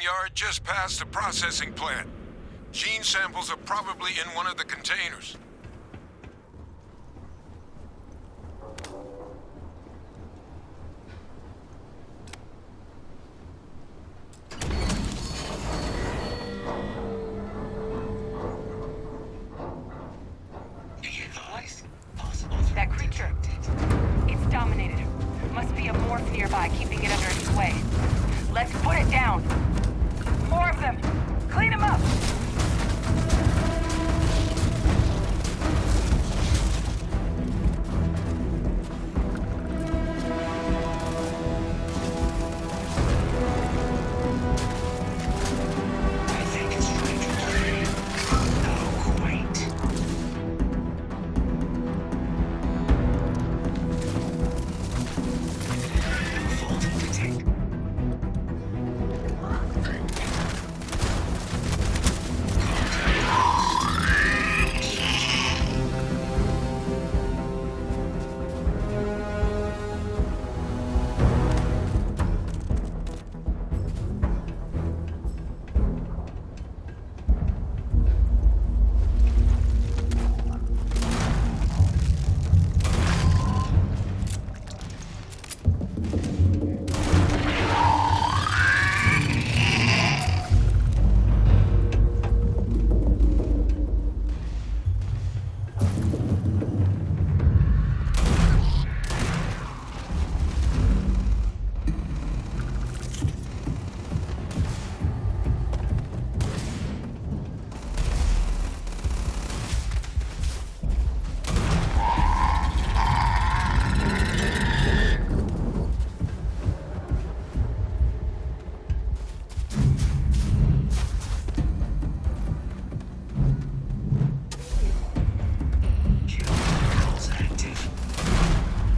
yard just past the processing plant. Gene samples are probably in one of the containers. That creature. It's dominated. Must be a morph nearby, keeping it under its sway. Let's put it down. More of them. Clean them up. I think it's trying to play. How quaint. Fault detect.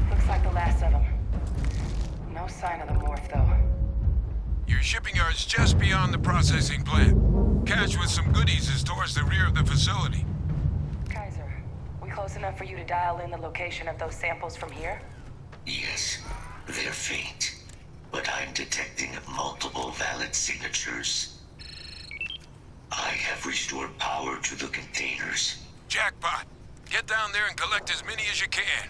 Looks like the last of them. No sign of the morph, though. Your shipping yard's just beyond the processing plant. Cache with some goodies is towards the rear of the facility. Kaiser, we close enough for you to dial in the location of those samples from here? Yes, they're faint, but I'm detecting multiple valid signatures. I have restored power to the containers. Jackpot. Get down there and collect as many as you can.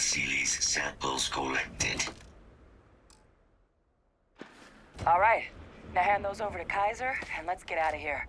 Seely's samples collected. All right. Now hand those over to Kaiser, and let's get out of here.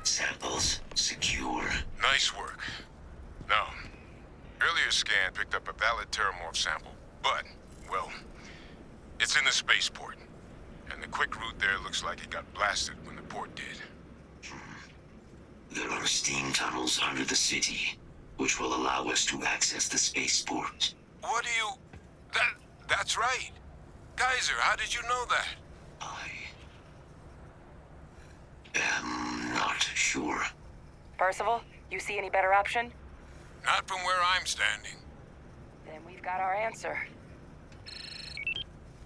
Samples secure. Nice work. Now, earlier scan picked up a valid terramorph sample, but, well, it's in the spaceport. And the quick route there looks like it got blasted when the port did. There are steam tunnels under the city, which will allow us to access the spaceport. What do you... That's right. Kaiser, how did you know that? I am not sure. Percival, you see any better option? Not from where I'm standing. Then we've got our answer.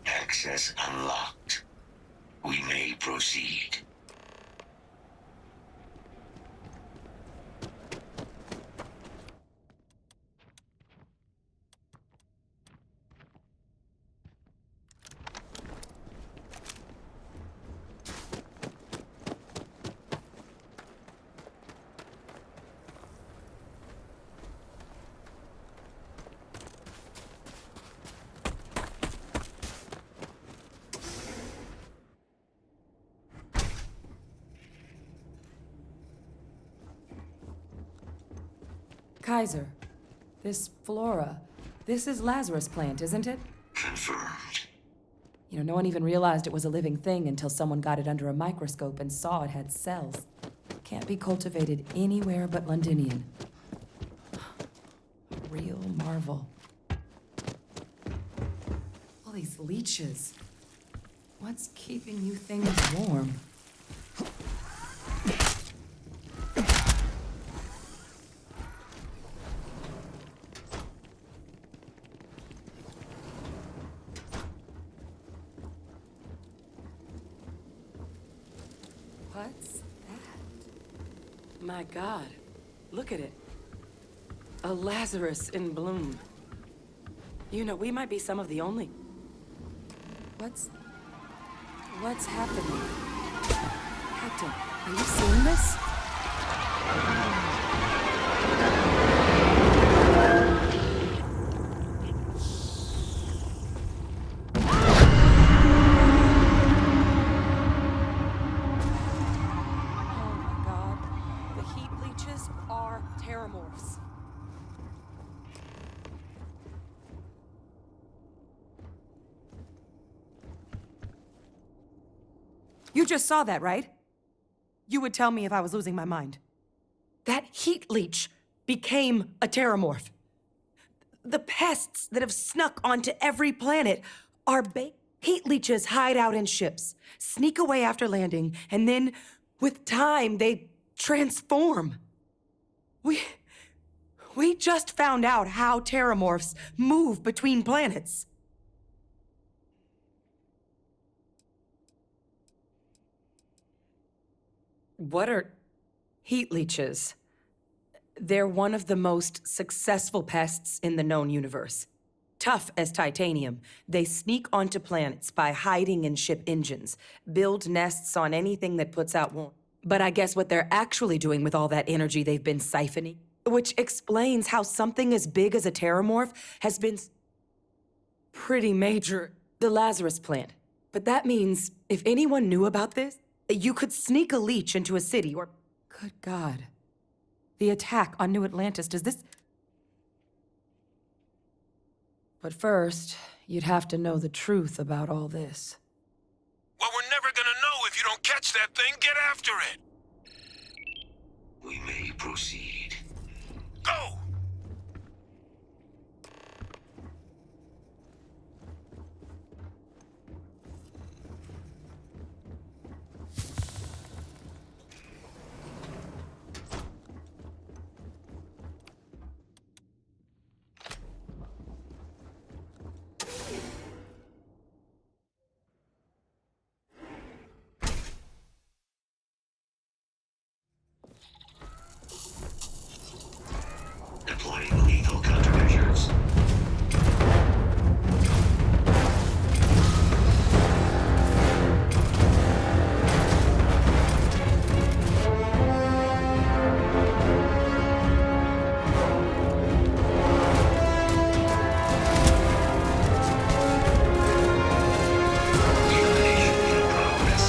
Access unlocked. We may proceed. Kaiser, this flora, this is Lazarus plant, isn't it? Confirmed. You know, no one even realized it was a living thing until someone got it under a microscope and saw it had cells. Can't be cultivated anywhere but Londinian. A real marvel. All these leeches. What's keeping you things warm? What's that? My God, look at it. A Lazarus in bloom. You know, we might be some of the only... What's happening? Captain, are you seeing this? Oh my God. The heat leeches are terramorphs. You just saw that, right? You would tell me if I was losing my mind. That heat leech became a terramorph. The pests that have snuck onto every planet are heat leeches hide out in ships, sneak away after landing, and then, with time, they transform. We just found out how terramorphs move between planets. What are heat leeches? They're one of the most successful pests in the known universe. Tough as titanium, they sneak onto planets by hiding in ship engines, build nests on anything that puts out warmth. But I guess what they're actually doing with all that energy they've been siphoning, which explains how something as big as a terramorph has been pretty major, the Lazarus plant. But that means if anyone knew about this, you could sneak a leech into a city or... Good God. The attack on New Atlantis, does this... But first, you'd have to know the truth about all this. Well, we're never gonna know if you don't catch that thing. Get after it. We may proceed. Go! Deploying lethal countermeasures. Detonation in progress.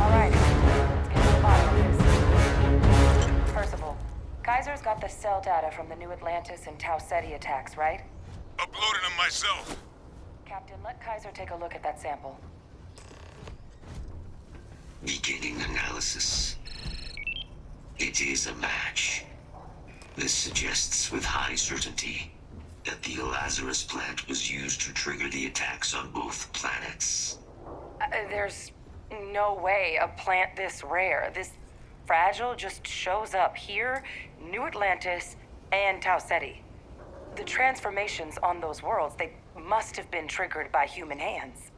All right, let's get to the bottom of this. First of all, Kaiser's got the cell data from the New Atlantis and Tau Ceti attacks, right? Uploading them myself. Captain, let Kaiser take a look at that sample. Beginning analysis. It is a match. This suggests with high certainty that the Lazarus plant was used to trigger the attacks on both planets. There's no way a plant this rare, this fragile, just shows up here, New Atlantis, and Tau Ceti. The transformations on those worlds, they must have been triggered by human hands.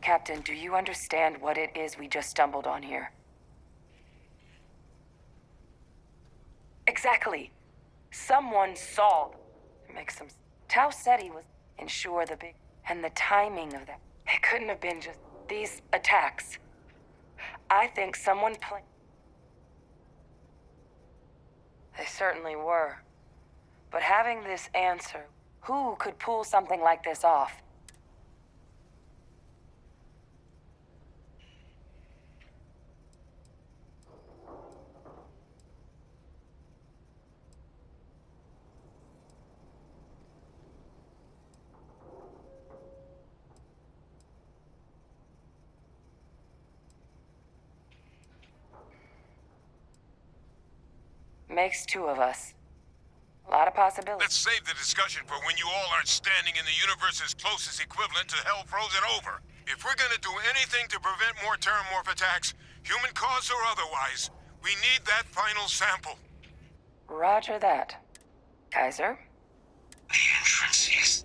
Captain, do you understand what it is we just stumbled on here? Exactly. Someone saw Makes some... Tau said he was ensure the big... And the timing of that. It couldn't have been just these attacks. I think someone They certainly were. But having this answer, who could pull something like this off? Makes two of us. A lot of possibilities. Let's save the discussion for when you all aren't standing in the universe's closest equivalent to hell frozen over. If we're gonna do anything to prevent more Terramorph attacks, human cause or otherwise, we need that final sample. Roger that. Kaiser? The entrance is...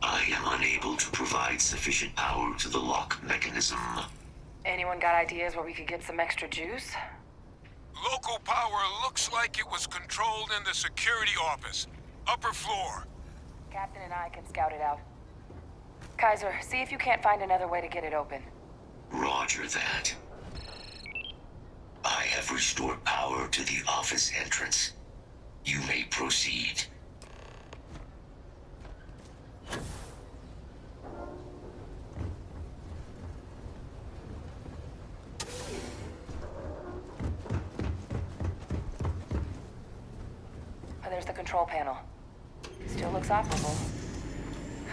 I am unable to provide sufficient power to the lock mechanism. Anyone got ideas where we could get some extra juice? Local power looks like it was controlled in the security office. Upper floor. Captain and I can scout it out. Kaiser, see if you can't find another way to get it open. Roger that. I have restored power to the office entrance. You may proceed. There's the control panel. Still looks operable.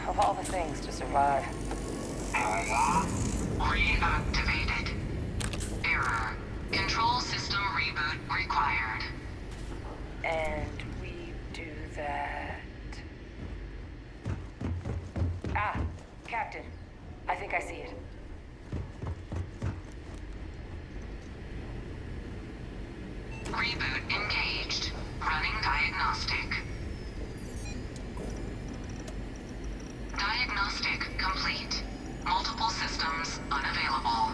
Of all the things to survive. Reactivated. Error. Control system reboot required. And we do that... Ah, Captain. I think I see it. Reboot engaged. Running diagnostic. Diagnostic complete. Multiple systems unavailable.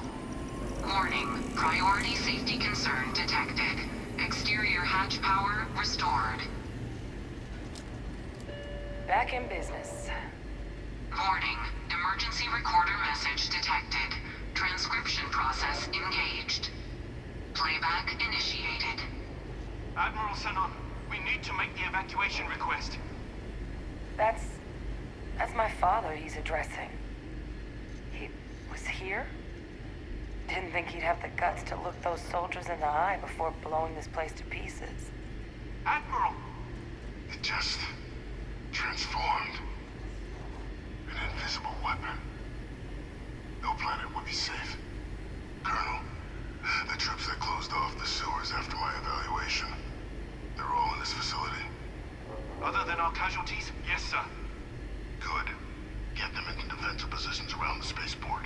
Warning, priority safety concern detected. Exterior hatch power restored. Back in business. Warning, emergency recorder message detected. Transcription process engaged. Playback initiated. Admiral Sanon, we need to make the evacuation request. That's my father he's addressing. He was here? Didn't think he'd have the guts to look those soldiers in the eye before blowing this place to pieces. Admiral! It just transformed. An invisible weapon. No planet would be safe. Colonel, the troops that closed off the sewers after my evaluation, they're all in this facility. Other than our casualties, yes, sir. Good. Get them into defensive positions around the spaceport.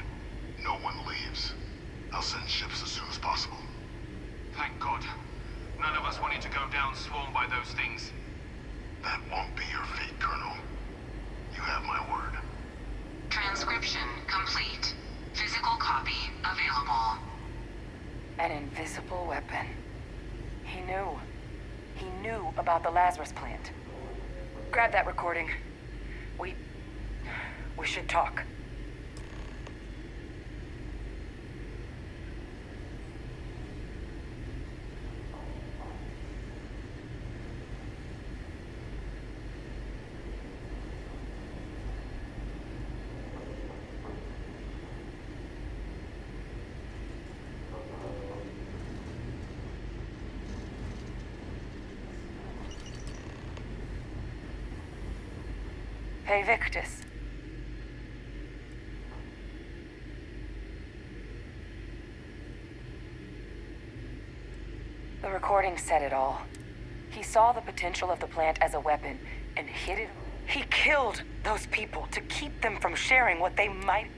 No one leaves. I'll send ships as soon as possible. Thank God. None of us wanted to go down swarmed by those things. That won't be your fate, Colonel. You have my word. Transcription complete. Physical copy available. An invisible weapon. He knew. He knew about the Lazarus plant. Grab that recording. We should talk. Hey, Victus. The recording said it all. He saw the potential of the plant as a weapon and hid it. He killed those people to keep them from sharing what they might.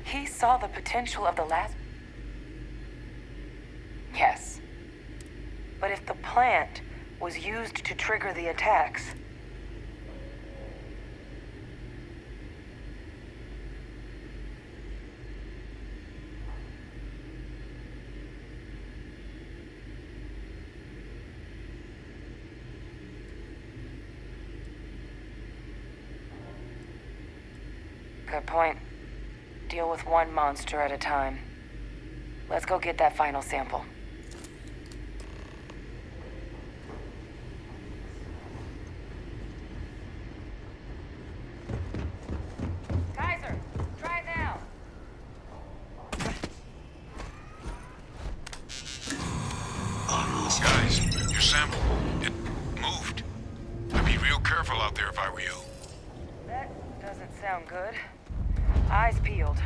He saw the potential of the last. Yes. But if the plant was used to trigger the attacks, good point. Deal with one monster at a time. Let's go get that final sample. Kaiser, try it now. Guys, your sample, it moved. I'd be real careful out there if I were you. That doesn't sound good. Eyes peeled.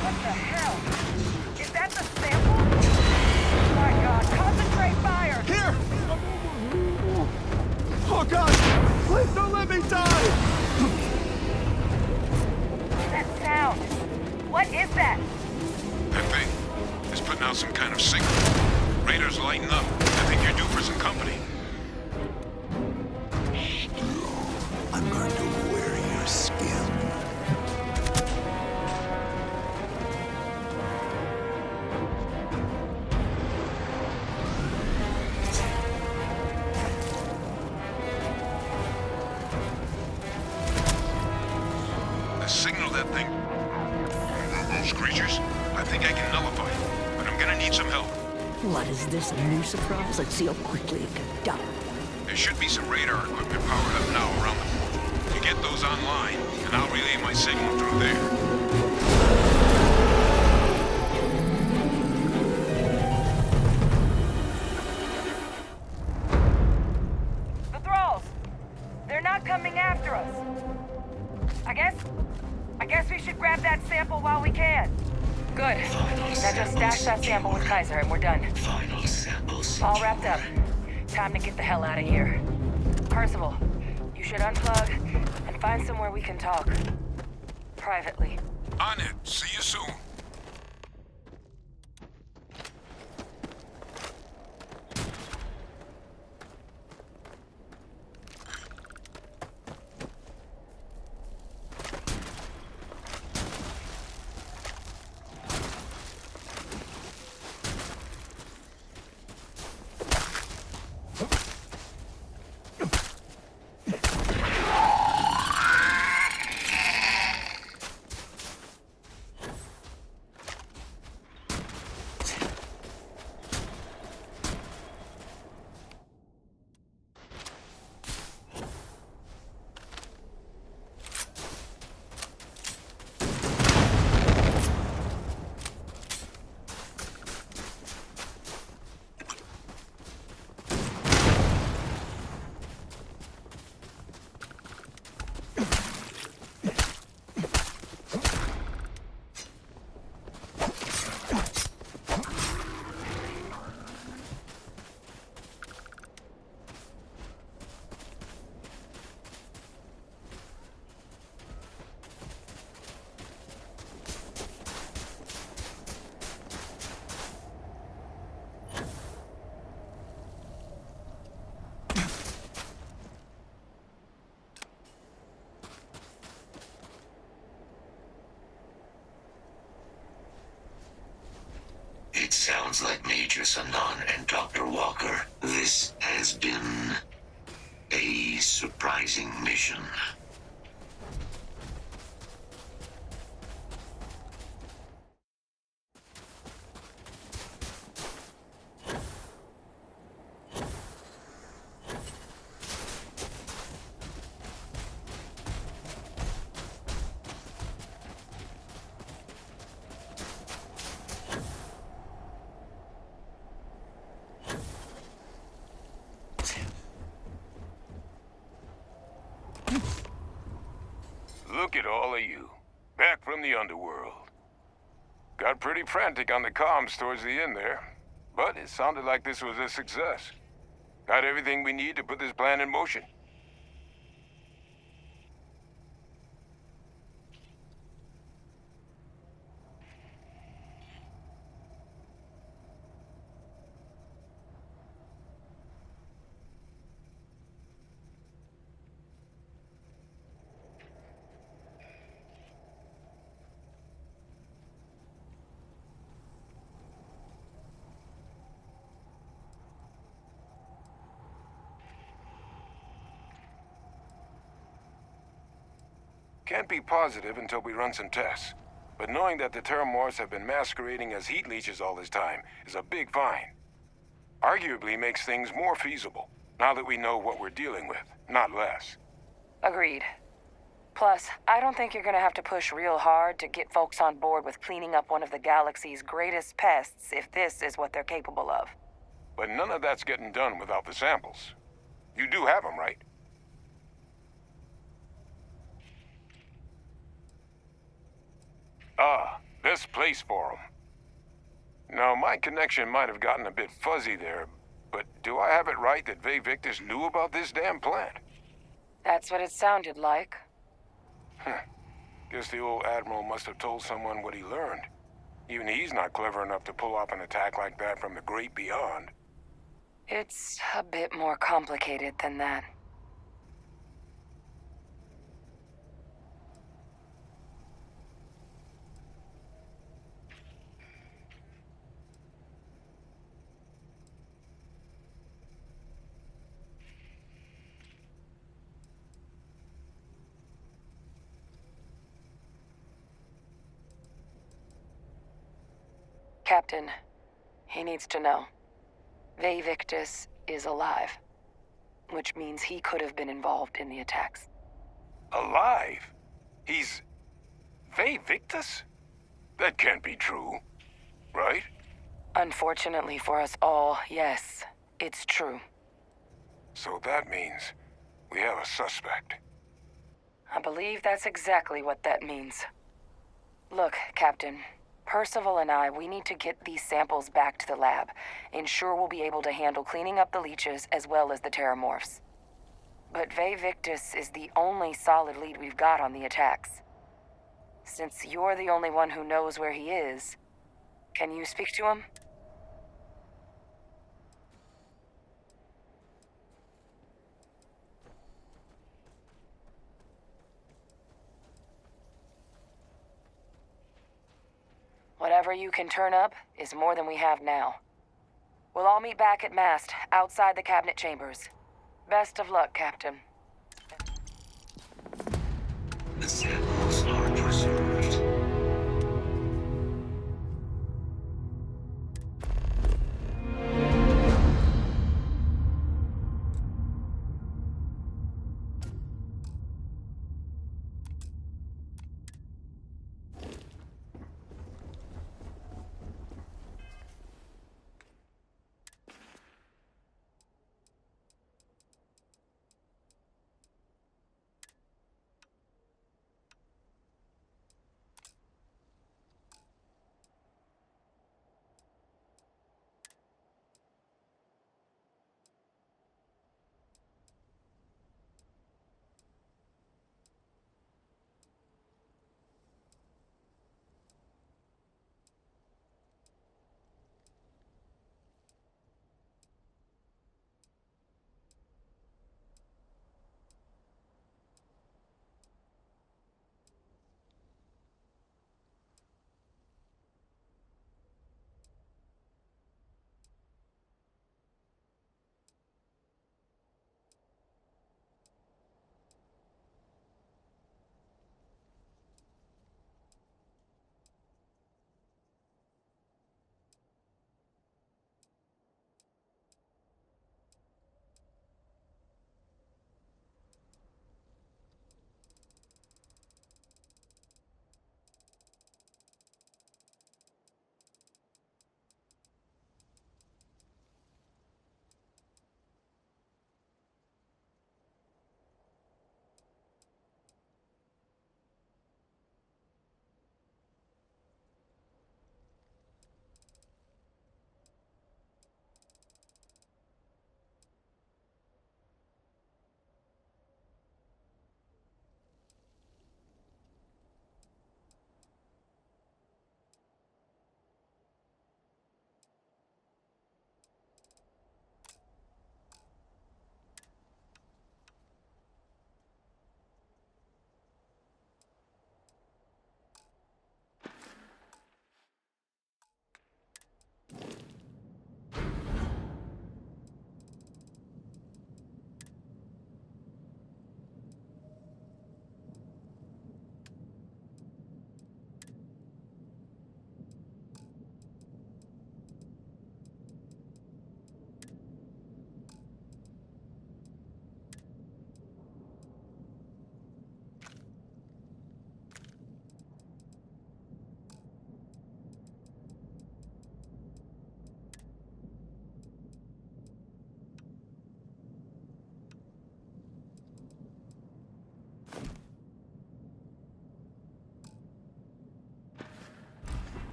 What the hell? Is that the sample? Oh my god, concentrate fire! Here! Oh God! Please don't let me die! That sound. What is that? That thing is putting out some kind of signal. Radar's lighting up. I think you're due for some company. I'm going to wear your skin. The signal that thing... Those creatures, I think I can nullify it. But I'm gonna need some help. What is this, a new surprise? Let's see how quickly it can die. There should be some radar equipment powered up now around the port. You get those online, and I'll relay my signal through there. The thralls! They're not coming after us. I guess we should grab that sample while we can. Good. Now just stash that sample with Kaiser and we're done. Final samples. All wrapped up. Time to get the hell out of here. Percival, you should unplug and find somewhere we can talk. Privately. On it. See you soon. It sounds like Major Sanan and Dr. Walker. This has been a surprising mission. Look at all of you. Back from the underworld. Got pretty frantic on the comms towards the end there. But it sounded like this was a success. Got everything we need to put this plan in motion. Can't be positive until we run some tests. But knowing that the Terramorphs have been masquerading as heat leeches all this time is a big find. Arguably makes things more feasible, now that we know what we're dealing with, not less. Agreed. Plus, I don't think you're gonna have to push real hard to get folks on board with cleaning up one of the galaxy's greatest pests if this is what they're capable of. But none of that's getting done without the samples. You do have them, right? Ah, best place for them. Now, my connection might have gotten a bit fuzzy there, but do I have it right that Ve Victus knew about this damn plant? That's what it sounded like. Guess the old Admiral must have told someone what he learned. Even he's not clever enough to pull off an attack like that from the great beyond. It's a bit more complicated than that. Captain, he needs to know. Ve Victus is alive, which means he could have been involved in the attacks. Alive? He's... Ve Victus? That can't be true, right? Unfortunately for us all, yes, it's true. So that means we have a suspect. I believe that's exactly what that means. Look, Captain, Percival and we need to get these samples back to the lab. Ensure we'll be able to handle cleaning up the leeches as well as the Terramorphs. But Ve Victus is the only solid lead we've got on the attacks. Since you're the only one who knows where he is, can you speak to him? Whatever you can turn up is more than we have now. We'll all meet back at mast, outside the cabinet chambers. Best of luck, Captain. The samples are preserved.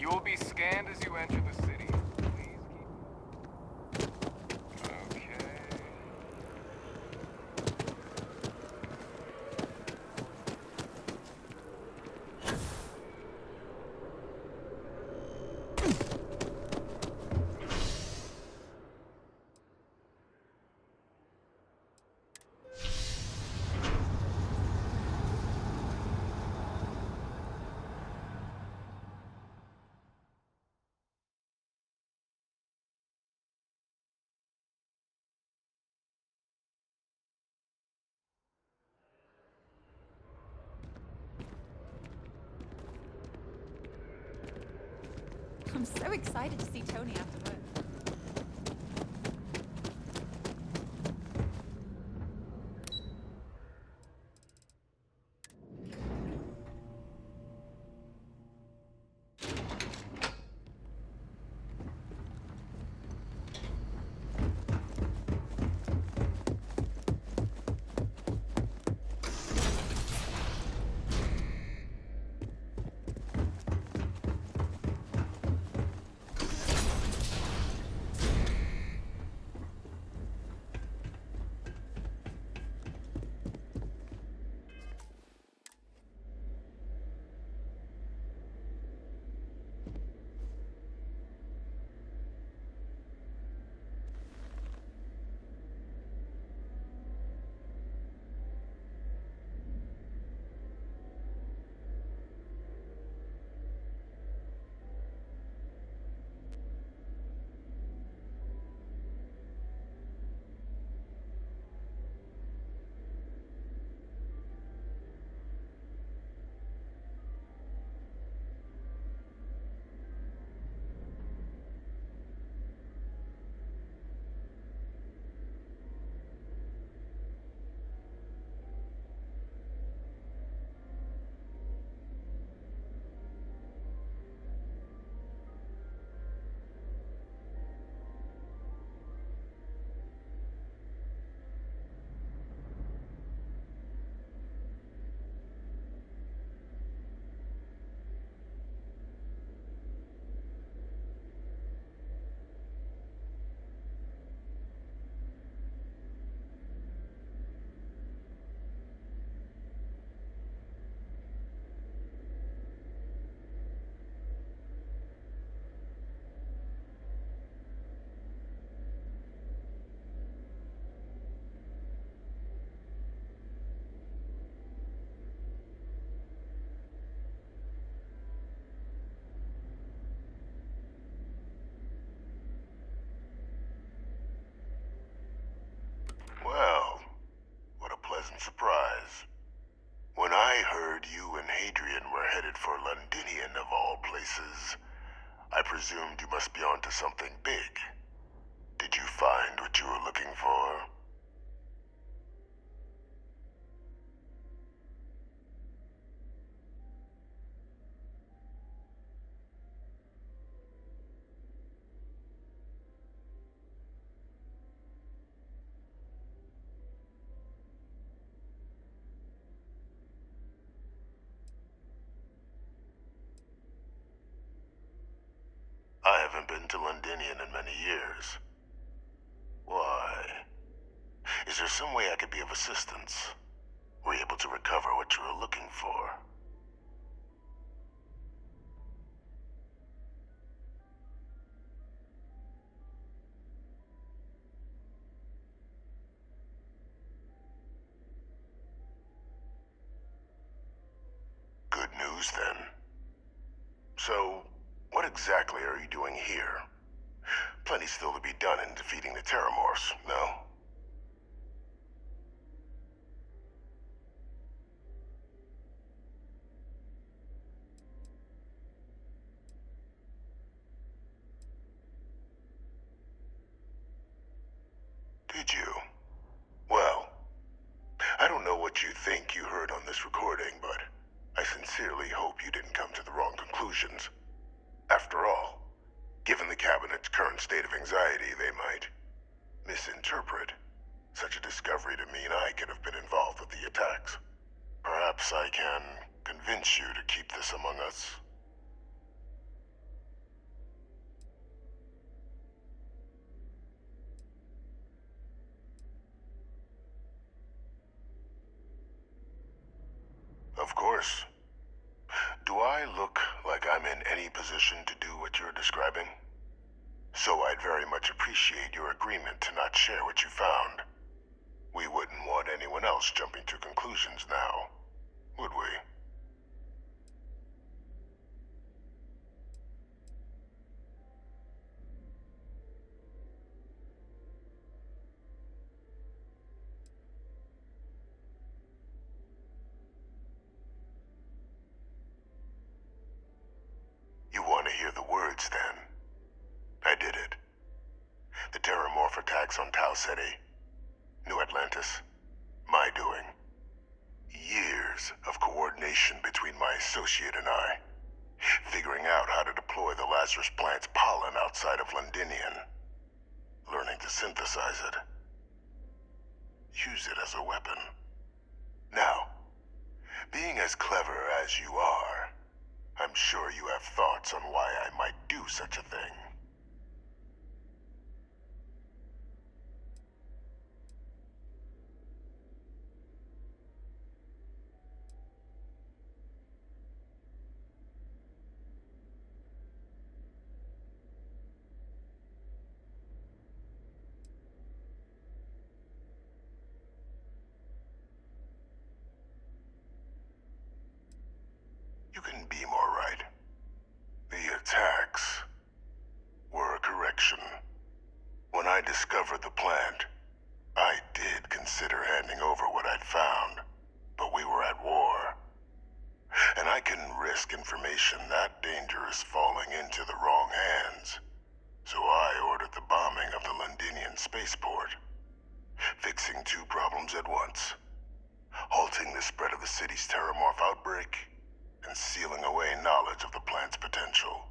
You will be scanned as you enter the city. Please keep... Okay. I'm so excited to see Tony after work. Well, what a pleasant surprise. When I heard you and Hadrian were headed for Londinian of all places, I presumed you must be onto something big. Did you find what you were looking for? I haven't been to Londinian in many years. Why? Is there some way I could be of assistance? Were you able to recover what you were looking for? Good news, then. So, what exactly are you doing here? Plenty still to be done in defeating the Terramorphs, no? Did you? Well, I don't know what you think you heard on this recording, but I sincerely hope you didn't come to the wrong conclusions. After all, given the Cabinet's current state of anxiety, they might misinterpret such a discovery to mean I could have been involved with the attacks. Perhaps I can convince you to keep this among us. course. Do I look like I'm in any position to do what you're describing? So I'd very much appreciate your agreement to not share what you found. We wouldn't want anyone else jumping to conclusions now, would we? You want to hear the words, then? I did it. The terramorph attacks on Tau Ceti, New Atlantis, my doing. Years of coordination between my associate and I, figuring out how to deploy the Lazarus plant's pollen outside of Londinian, learning to synthesize it, use it as a weapon. Now, being as clever as you are, I'm sure you have thoughts on why I might do such a thing. You can be more right. The attacks were a correction. When I discovered the plant, I did consider handing over what I'd found, but we were at war. And I couldn't risk information that dangerous falling into the wrong hands. So I ordered the bombing of the Londinian spaceport, fixing two problems at once. Halting the spread of the city's terramorph outbreak, and sealing away knowledge of the plant's potential.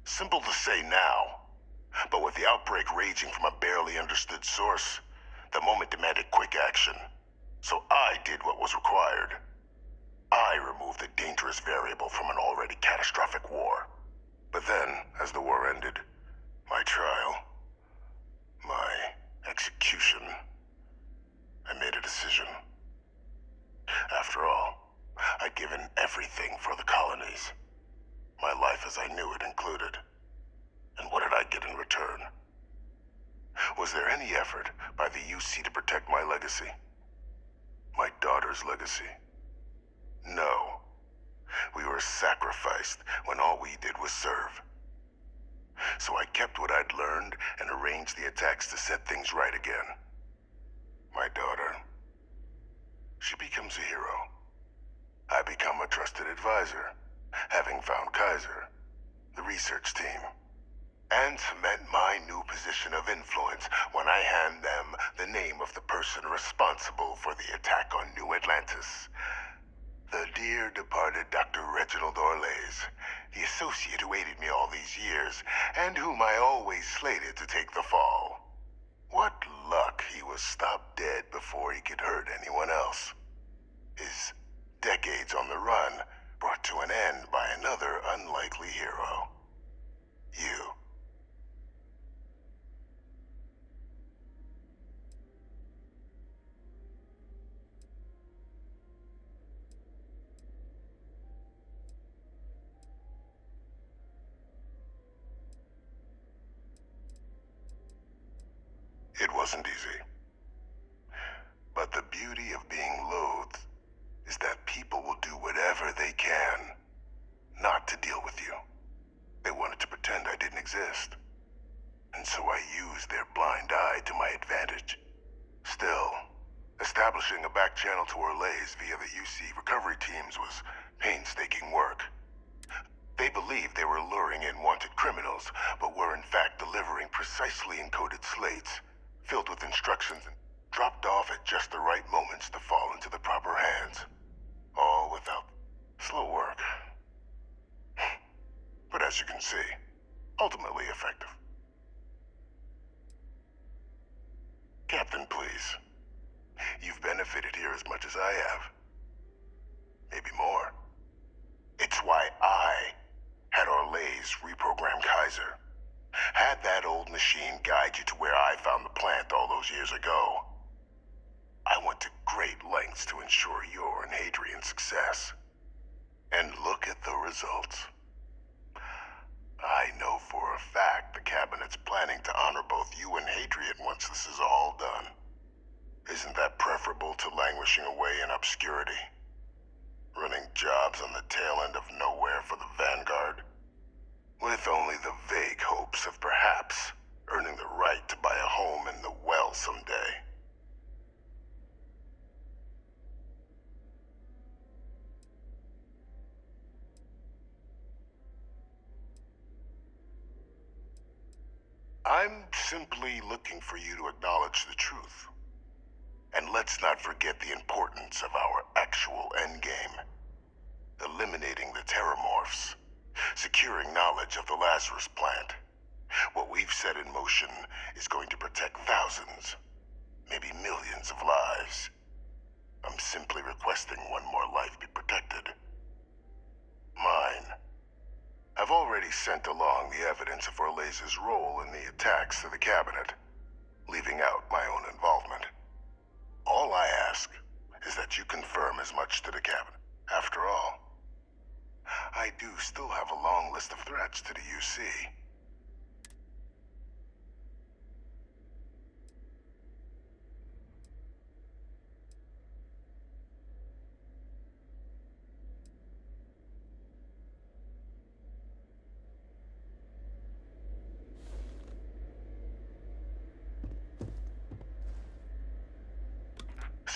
Simple to say now, but with the outbreak raging from a barely understood source, the moment demanded quick action. So I did what was required. I removed the dangerous variable from an already catastrophic war. But then, as the war ended, my trial, my execution, I made a decision. After all, I'd given everything for the colonies. My life as I knew it included. And what did I get in return? Was there any effort by the UC to protect my legacy? My daughter's legacy? No. We were sacrificed when all we did was serve. So I kept what I'd learned and arranged the attacks to set things right again. My daughter, she becomes a hero. I become a trusted advisor, having found Kaiser, the research team, and cement my new position of influence when I hand them the name of the person responsible for the attack on New Atlantis. The dear departed Dr. Reginald Orlays, the associate who aided me all these years, and whom I always slated to take the fall. What luck he was stopped dead before he could hurt anyone else. His decades on the run brought to an end by another unlikely hero. You. It wasn't easy. But the beauty of being loathed is that people will do whatever they can not to deal with you. They wanted to pretend I didn't exist. And so I used their blind eye to my advantage. Still, establishing a back channel to Orlays via the UC recovery teams was painstaking work. They believed they were luring in wanted criminals, but were in fact delivering precisely encoded slates, filled with instructions and dropped off at just the right moments to fall into the proper hands. All without slow work. But as you can see, ultimately effective. Captain, please. You've benefited here as much as I have. Maybe more. It's why I had Orlays reprogram Kaiser. Had that old machine guide you to where I found the plant all those years ago. I went to great lengths to ensure your and Hadrian's success. And look at the results. I know for a fact the Cabinet's planning to honor both you and Hadrian once this is all done. Isn't that preferable to languishing away in obscurity? Running jobs on the tail end of nowhere for the Vanguard? With only the vague hopes of perhaps earning the right to buy a home in the well someday. I'm simply looking for you to acknowledge the truth. And let's not forget the importance of our actual endgame. Eliminating the terramorphs. Securing knowledge of the Lazarus plant. What we've set in motion is going to protect thousands, maybe millions of lives. I'm simply requesting one more life be protected. Mine. I've already sent along the evidence of Orlays' role in the attacks to the Cabinet, leaving out my own involvement. All I ask is that you confirm as much to the Cabinet. After all, I do still have a long list of threats to the UC.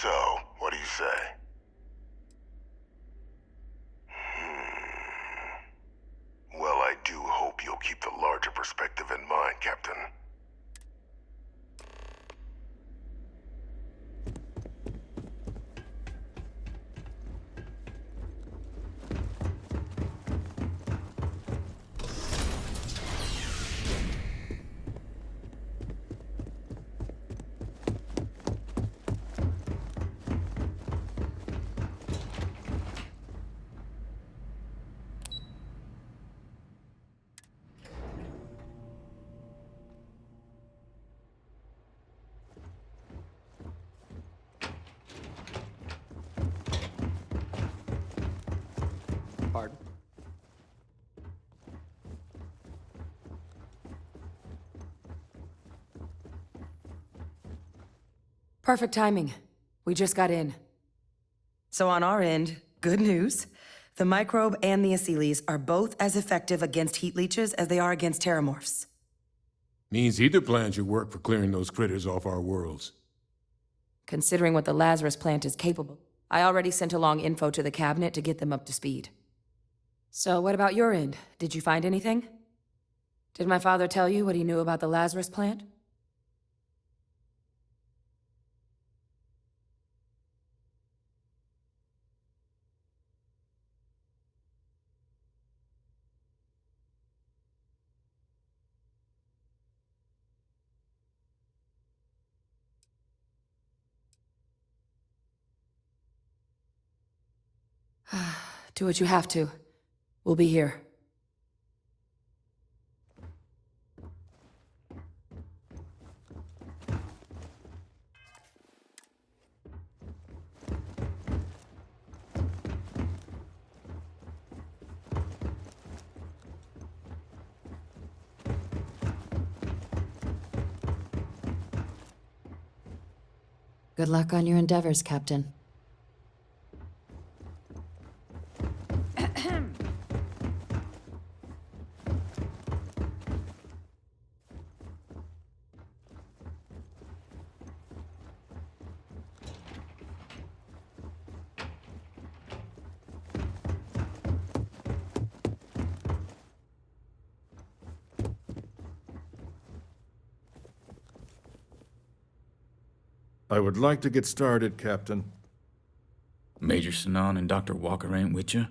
So, what do you say? Well, I do hope you'll keep the larger perspective in mind, Captain. Pardon? Perfect timing. We just got in. So on our end, good news. The microbe and the acyles are both as effective against heat leeches as they are against terramorphs. Means either plan should work for clearing those critters off our worlds. Considering what the Lazarus plant is capable, I already sent along info to the Cabinet to get them up to speed. So what about your end? Did you find anything? Did my father tell you what he knew about the Lazarus plant? Do what you have to. We'll be here. Good luck on your endeavors, Captain. I would like to get started, Captain. Major Sinan and Dr. Walker ain't with you?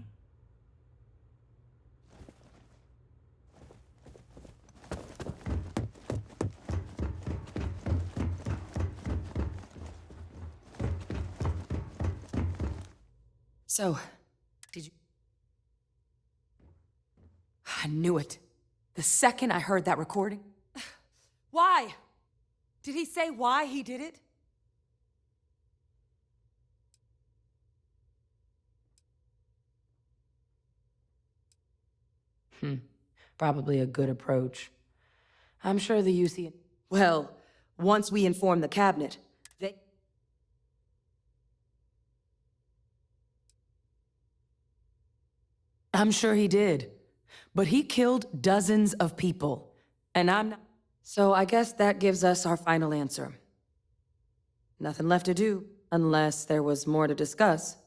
So, did you... I knew it. The second I heard that recording. Why? Did he say why he did it? Probably a good approach. I'm sure the UC... Well, once we inform the cabinet, they... I'm sure he did. But he killed dozens of people. And I'm not... So I guess that gives us our final answer. Nothing left to do, unless there was more to discuss.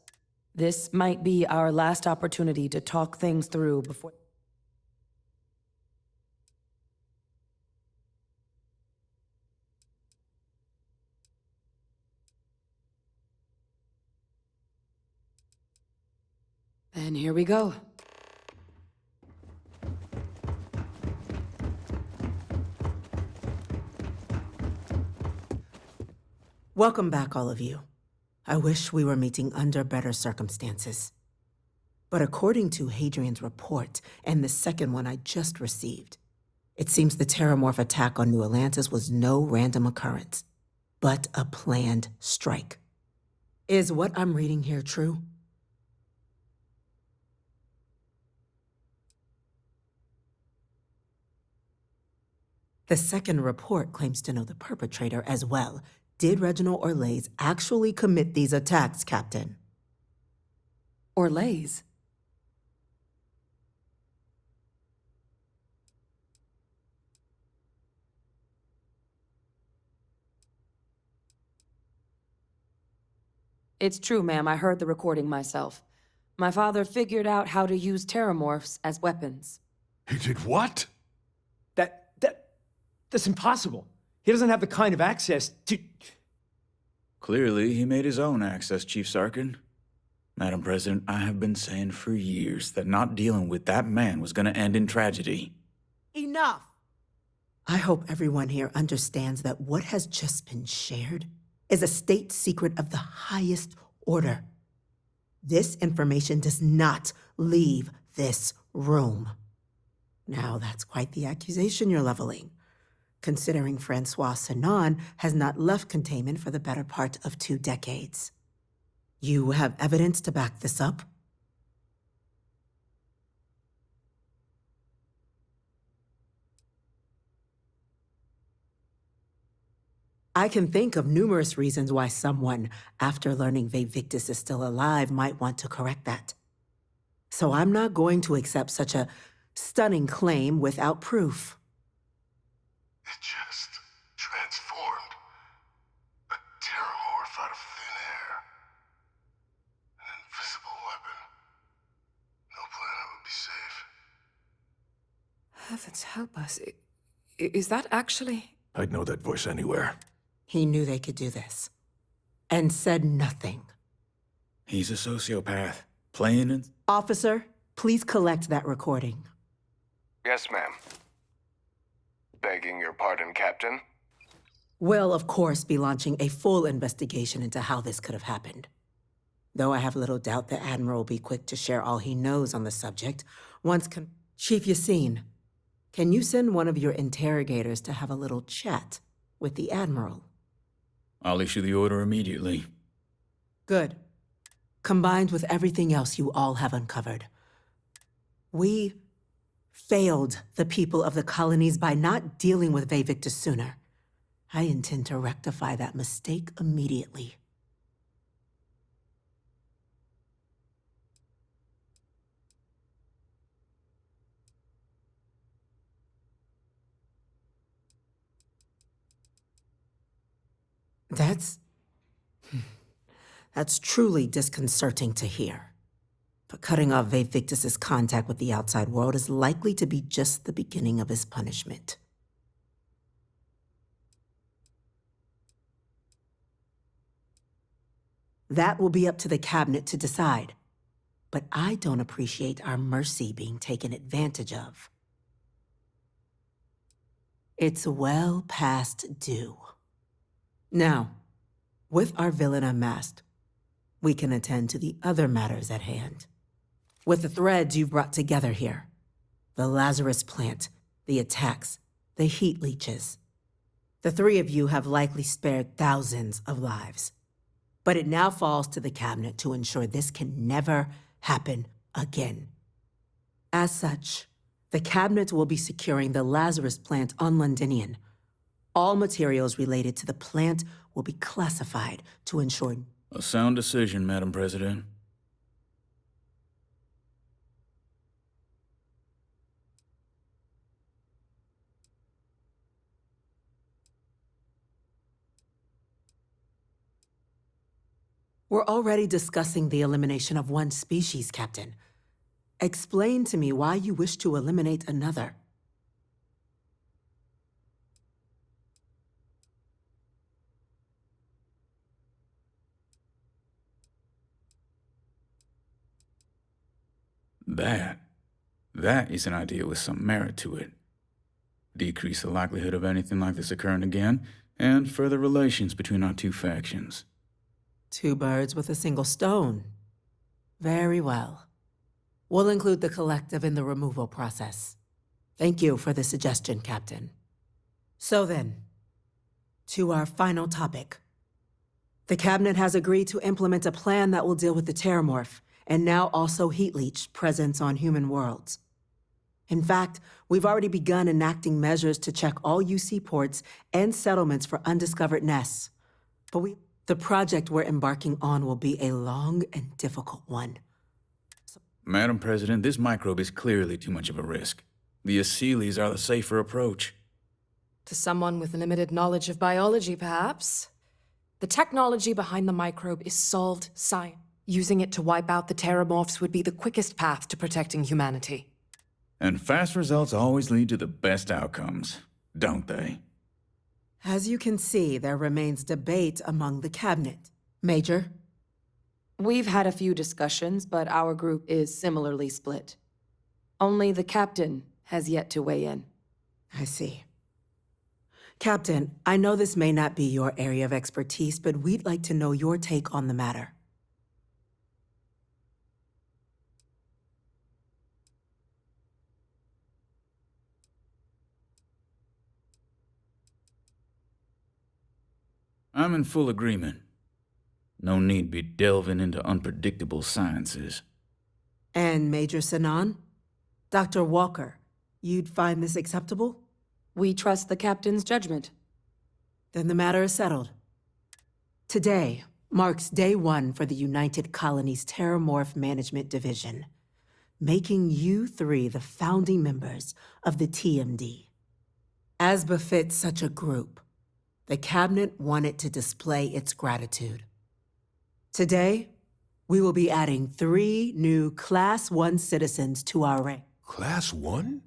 This might be our last opportunity to talk things through before... And here we go. Welcome back, all of you. I wish we were meeting under better circumstances. But according to Hadrian's report, and the second one I just received, it seems the Terramorph attack on New Atlantis was no random occurrence, but a planned strike. Is what I'm reading here true? The second report claims to know the perpetrator as well. Did Reginald Orlays actually commit these attacks, Captain? Orlays? It's true, ma'am. I heard the recording myself. My father figured out how to use terramorphs as weapons. He did what? That's impossible. He doesn't have the kind of access to... Clearly, he made his own access, Chief Sarkin. Madam President, I have been saying for years that not dealing with that man was gonna end in tragedy. Enough! I hope everyone here understands that what has just been shared is a state secret of the highest order. This information does not leave this room. Now, that's quite the accusation you're leveling, considering Francois Sinon has not left containment for the better part of 2 decades. You have evidence to back this up? I can think of numerous reasons why someone, after learning Vivictus is still alive, might want to correct that. So I'm not going to accept such a stunning claim without proof. It just transformed. A terramorph out of thin air. An invisible weapon. No planet would be safe. Heavens help us. Is that actually... I'd know that voice anywhere. He knew they could do this. And said nothing. He's a sociopath. Playing it. Officer, please collect that recording. Yes, ma'am. Begging your pardon, Captain. We'll, of course, be launching a full investigation into how this could have happened. Though I have little doubt the Admiral will be quick to share all he knows on the subject once Chief Yassine, can you send one of your interrogators to have a little chat with the Admiral? I'll issue the order immediately. Good. Combined with everything else you all have uncovered, we failed the people of the colonies by not dealing with Vivictus sooner. I intend to rectify that mistake immediately. That's truly disconcerting to hear. But cutting off Vivictus's contact with the outside world is likely to be just the beginning of his punishment. That will be up to the cabinet to decide. But I don't appreciate our mercy being taken advantage of. It's well past due. Now, with our villain unmasked, we can attend to the other matters at hand. With the threads you've brought together here, the Lazarus plant, the attacks, the heat leeches, the three of you have likely spared thousands of lives. But it now falls to the cabinet to ensure this can never happen again. As such, the cabinet will be securing the Lazarus plant on Londinian. All materials related to the plant will be classified to ensure... A sound decision, Madam President. We're already discussing the elimination of one species, Captain. Explain to me why you wish to eliminate another. That is an idea with some merit to it. Decrease the likelihood of anything like this occurring again, and further relations between our two factions. 2 birds with a single stone. Very well. We'll include the collective in the removal process. Thank you for the suggestion, Captain. So then, to our final topic. The Cabinet has agreed to implement a plan that will deal with the Terramorph, and now also Heat Leech presence on human worlds. In fact, we've already begun enacting measures to check all UC ports and settlements for undiscovered nests. But the project we're embarking on will be a long and difficult one. Madam President, this microbe is clearly too much of a risk. The Aseles are the safer approach. To someone with limited knowledge of biology, perhaps. The technology behind the microbe is solved science. Using it to wipe out the Terramorphs would be the quickest path to protecting humanity. And fast results always lead to the best outcomes, don't they? As you can see, there remains debate among the Cabinet. Major? We've had a few discussions, but our group is similarly split. Only the Captain has yet to weigh in. I see. Captain, I know this may not be your area of expertise, but we'd like to know your take on the matter. I'm in full agreement. No need be delving into unpredictable sciences. And Major Sinan? Dr. Walker, you'd find this acceptable? We trust the Captain's judgment. Then the matter is settled. Today marks day 1 for the United Colonies Terramorph Management Division, making you 3 the founding members of the TMD. As befits such a group, the Cabinet wanted to display its gratitude. Today, we will be adding 3 new Class 1 citizens to our rank. Class 1?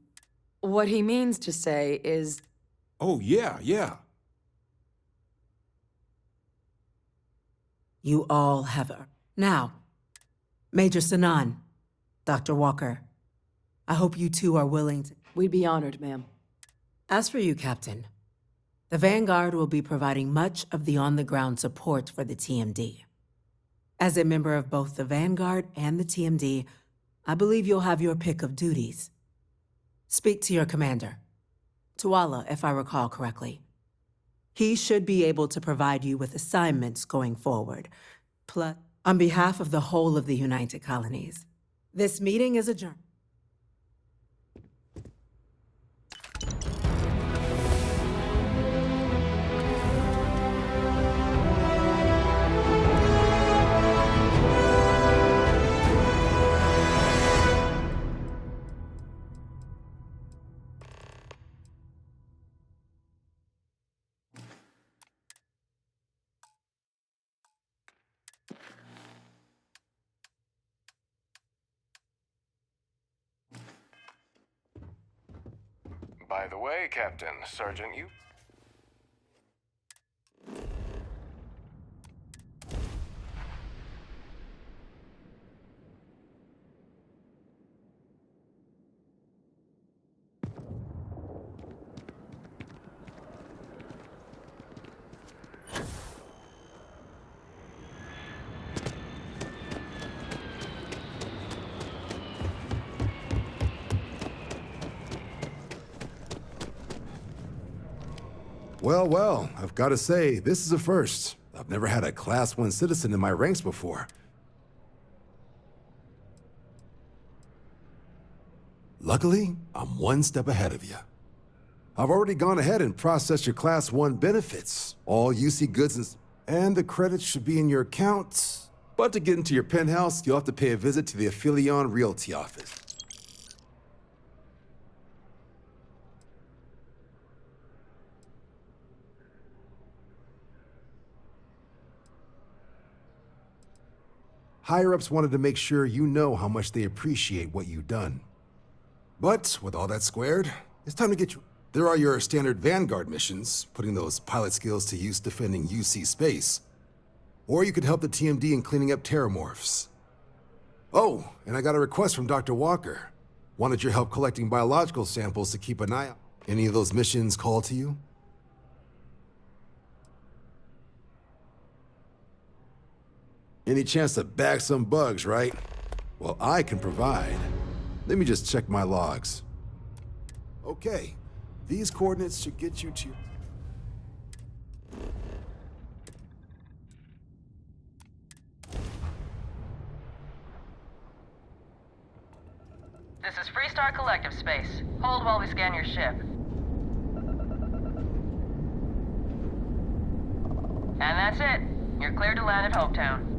What he means to say is... Oh, yeah. You all have... Now, Major Sinan, Dr. Walker, I hope you two are willing to... We'd be honored, ma'am. As for you, Captain, the Vanguard will be providing much of the on-the-ground support for the TMD. As a member of both the Vanguard and the TMD, I believe you'll have your pick of duties. Speak to your commander, Tuala, if I recall correctly. He should be able to provide you with assignments going forward. Plus, on behalf of the whole of the United Colonies, this meeting is adjourned. By the way, Captain, Sergeant, you... Well, well, I've got to say, this is a first. I've never had a Class 1 citizen in my ranks before. Luckily, I'm one step ahead of you. I've already gone ahead and processed your Class 1 benefits. All UC goods and the credits should be in your account. But to get into your penthouse, you'll have to pay a visit to the Affilion Realty office. Higher-ups wanted to make sure you know how much they appreciate what you've done. But with all that squared, it's time to get you... There are your standard Vanguard missions, putting those pilot skills to use defending UC space. Or you could help the TMD in cleaning up terramorphs. Oh, and I got a request from Dr. Walker. Wanted your help collecting biological samples to keep an eye out. Any of those missions call to you? Any chance to bag some bugs, right? Well, I can provide. Let me just check my logs. Okay, these coordinates should get you to your... This is Freestar Collective Space. Hold while we scan your ship. And that's it. You're cleared to land at Hopetown.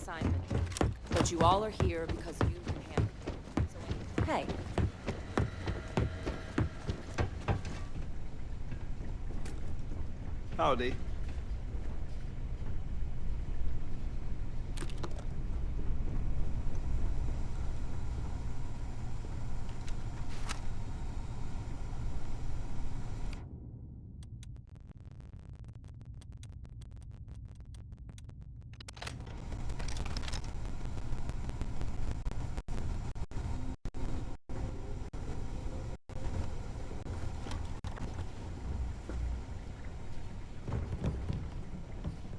assignment. But you all are here because you can handle it. So, hey. Howdy.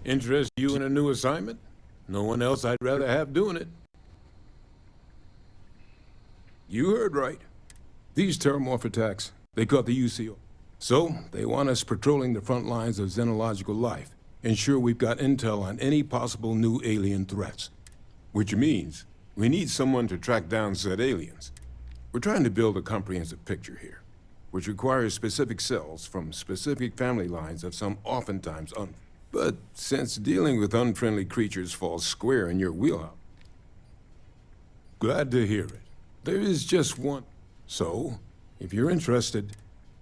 Interest you in a new assignment? No one else I'd rather have doing it. You heard right. These terramorph attacks, they caught the UCO. So, they want us patrolling the front lines of xenological life. Ensure we've got intel on any possible new alien threats. Which means we need someone to track down said aliens. We're trying to build a comprehensive picture here, which requires specific cells from specific family lines of some oftentimes But since dealing with unfriendly creatures falls square in your wheelhouse... Glad to hear it. There is just one. So, if you're interested,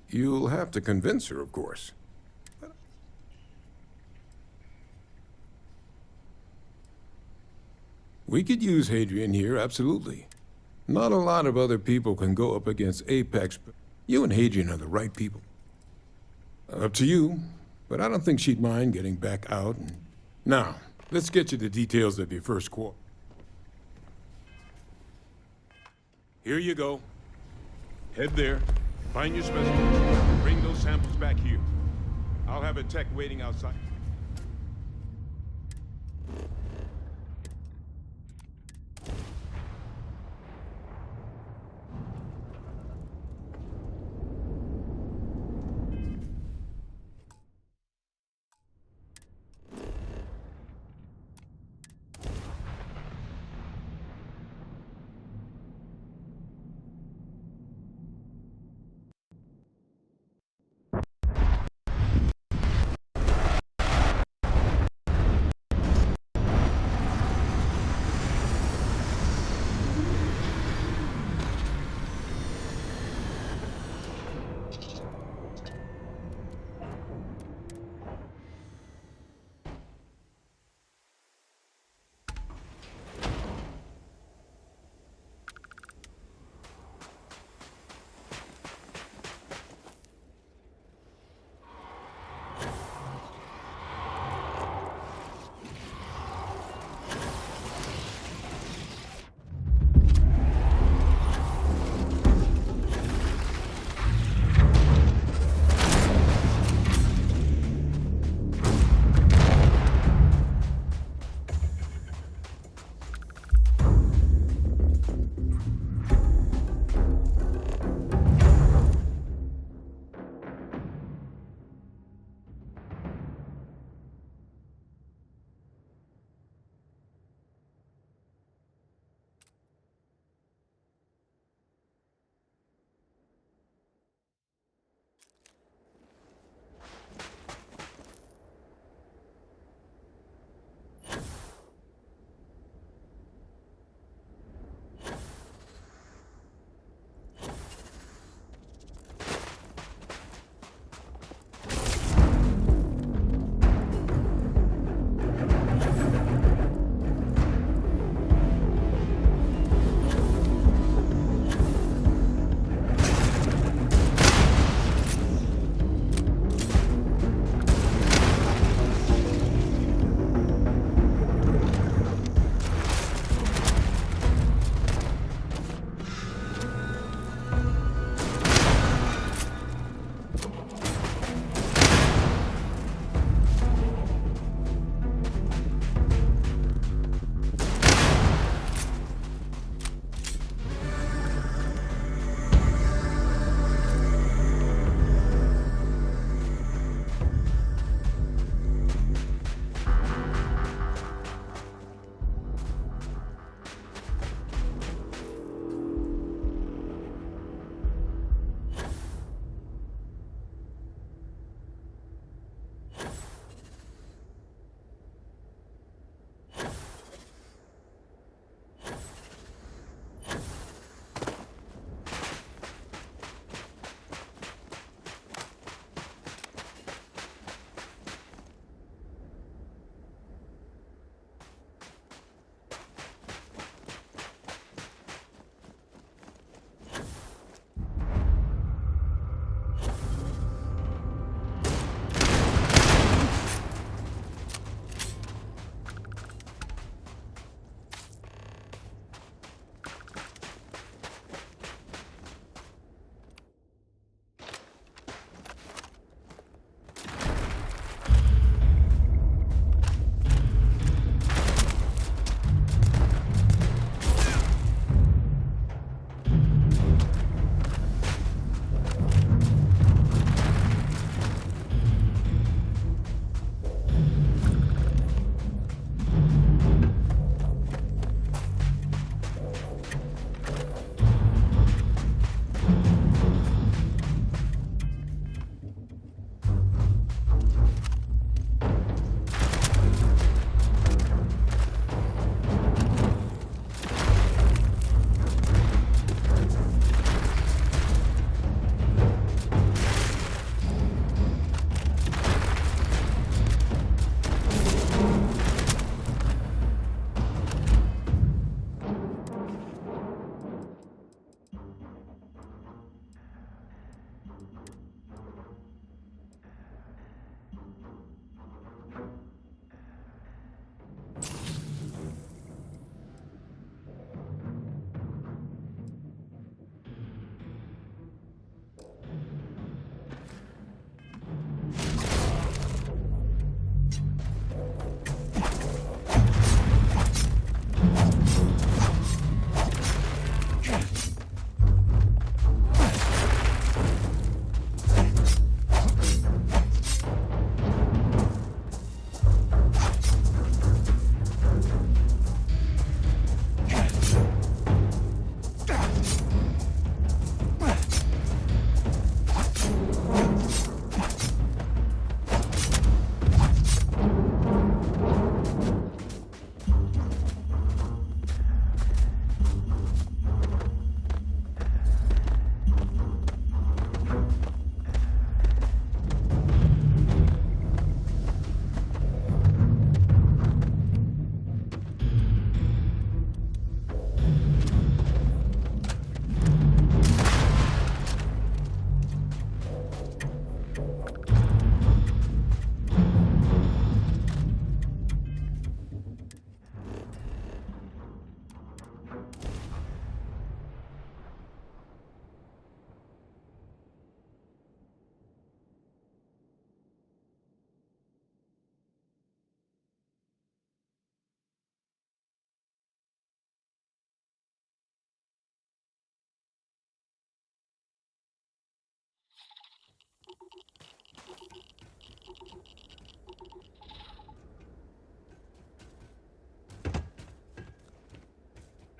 you'll have to convince her, of course. We could use Hadrian here, absolutely. Not a lot of other people can go up against Apex, but you and Hadrian are the right people. Up to you, but I don't think she'd mind getting back out and... Now, let's get you the details of your first quarter. Here you go. Head there, find your specimen, bring those samples back here. I'll have a tech waiting outside.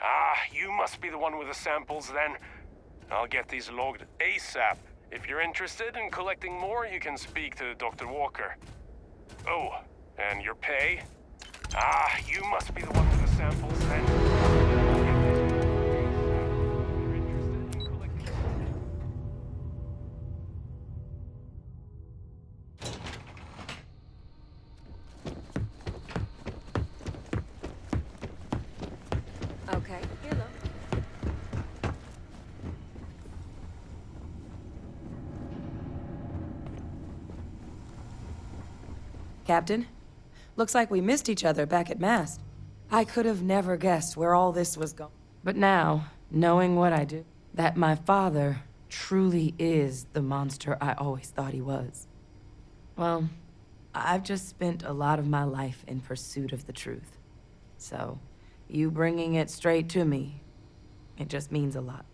Ah, you must be the one with the samples then. I'll get these logged ASAP. If you're interested in collecting more, you can speak to Dr. Walker. Oh, and your pay? Ah, you must be the one with the samples then. Okay, hello. Captain, looks like we missed each other back at Mast. I could have never guessed where all this was going. But now, knowing what I do, that my father truly is the monster I always thought he was. Well, I've just spent a lot of my life in pursuit of the truth. So, you bringing it straight to me, it just means a lot.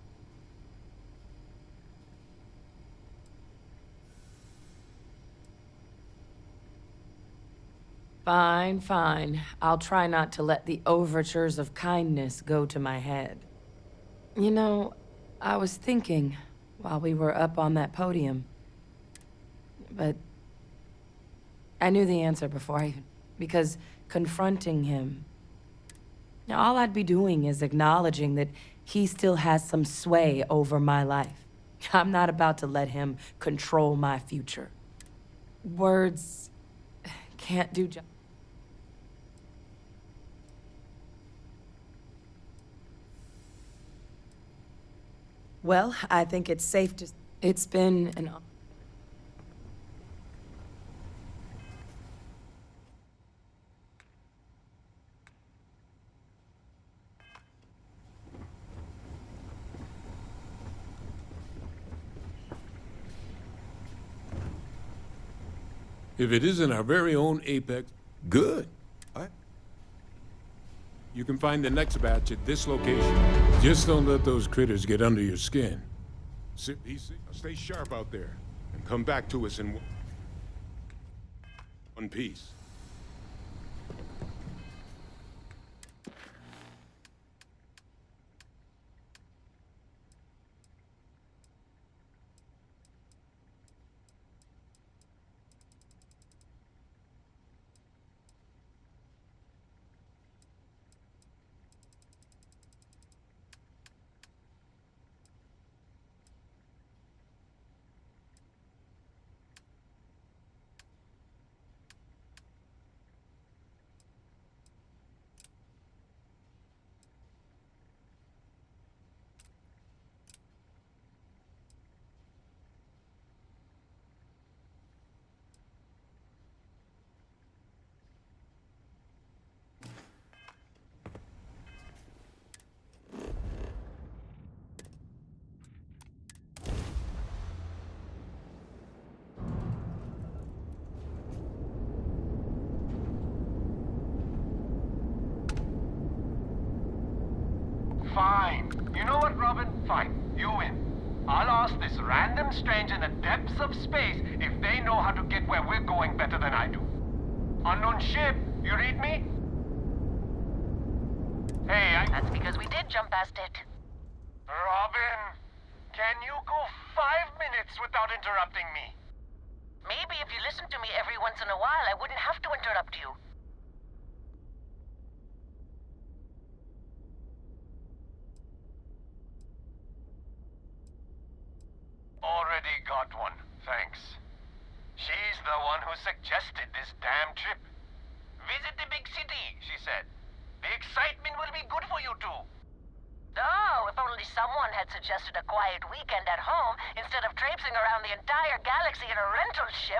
Fine, fine. I'll try not to let the overtures of kindness go to my head. You know, I was thinking while we were up on that podium, but I knew the answer before because confronting him, all I'd be doing is acknowledging that he still has some sway over my life. I'm not about to let him control my future. Words can't do justice. Well, I think it's safe to... It's been an... If it isn't our very own Apex, good. You can find the next batch at this location. Just don't let those critters get under your skin. Sit easy. Stay sharp out there, and come back to us in one piece. Fine. You know what, Robin? Fine. You win. I'll ask this random stranger in the depths of space if they know how to get where we're going better than I do. Unknown ship, you read me? Hey, That's because we did jump past it. Robin, can you go 5 minutes without interrupting me? Maybe if you listened to me every once in a while, I wouldn't have to interrupt you. Already got one, thanks. She's the one who suggested this damn trip. Visit the big city, she said. The excitement will be good for you two. Oh, if only someone had suggested a quiet weekend at home instead of traipsing around the entire galaxy in a rental ship.